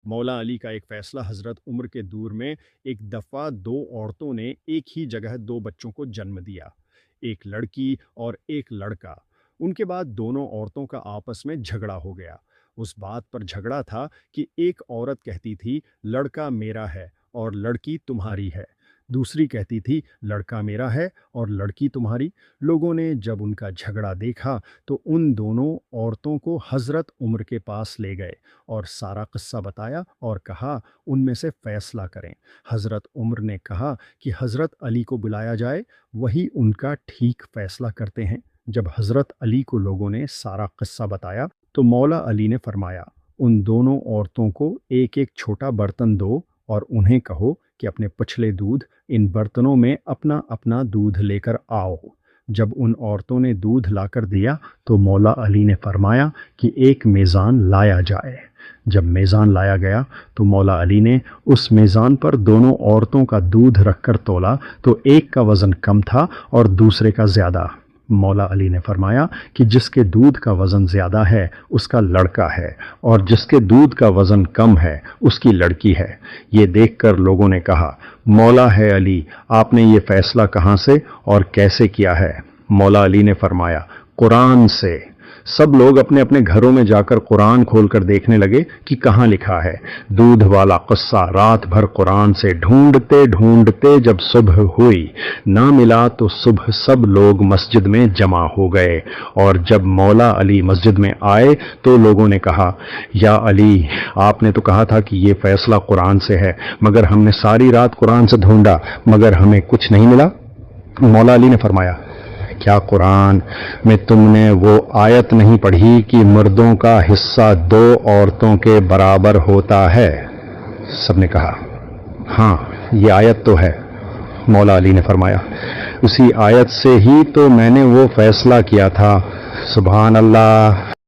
مولا علی کا ایک فیصلہ حضرت عمر کے دور میں ایک دفعہ دو عورتوں نے ایک ہی جگہ دو بچوں کو جنم دیا، ایک لڑکی اور ایک لڑکا۔ ان کے بعد دونوں عورتوں کا آپس میں جھگڑا ہو گیا۔ اس بات پر جھگڑا تھا کہ ایک عورت کہتی تھی لڑکا میرا ہے اور لڑکی تمہاری ہے، دوسری کہتی تھی لڑکا میرا ہے اور لڑکی تمہاری۔ لوگوں نے جب ان کا جھگڑا دیکھا تو ان دونوں عورتوں کو حضرت عمر کے پاس لے گئے اور سارا قصہ بتایا اور کہا ان میں سے فیصلہ کریں۔ حضرت عمر نے کہا کہ حضرت علی کو بلایا جائے، وہی ان کا ٹھیک فیصلہ کرتے ہیں۔ جب حضرت علی کو لوگوں نے سارا قصہ بتایا تو مولا علی نے فرمایا ان دونوں عورتوں کو ایک ایک چھوٹا برتن دو اور انہیں کہو کہ اپنے پچھلے دودھ ان برتنوں میں اپنا اپنا دودھ لے کر آؤ۔ جب ان عورتوں نے دودھ لا کر دیا تو مولا علی نے فرمایا کہ ایک میزان لایا جائے۔ جب میزان لایا گیا تو مولا علی نے اس میزان پر دونوں عورتوں کا دودھ رکھ کر تولا تو ایک کا وزن کم تھا اور دوسرے کا زیادہ۔ مولا علی نے فرمایا کہ جس کے دودھ کا وزن زیادہ ہے اس کا لڑکا ہے اور جس کے دودھ کا وزن کم ہے اس کی لڑکی ہے۔ یہ دیکھ کر لوگوں نے کہا مولا ہے علی، آپ نے یہ فیصلہ کہاں سے اور کیسے کیا ہے؟ مولا علی نے فرمایا قرآن سے۔ سب لوگ اپنے اپنے گھروں میں جا کر قرآن کھول کر دیکھنے لگے کہ کہاں لکھا ہے۔ دودھ والا قصہ رات بھر قرآن سے ڈھونڈتے ڈھونڈتے جب صبح ہوئی نہ ملا تو صبح سب لوگ مسجد میں جمع ہو گئے، اور جب مولا علی مسجد میں آئے تو لوگوں نے کہا یا علی، آپ نے تو کہا تھا کہ یہ فیصلہ قرآن سے ہے، مگر ہم نے ساری رات قرآن سے ڈھونڈا مگر ہمیں کچھ نہیں ملا۔ مولا علی نے فرمایا کیا قرآن میں تم نے وہ آیت نہیں پڑھی کہ مردوں کا حصہ دو عورتوں کے برابر ہوتا ہے؟ سب نے کہا ہاں یہ آیت تو ہے۔ مولا علی نے فرمایا اسی آیت سے ہی تو میں نے وہ فیصلہ کیا تھا۔ سبحان اللہ۔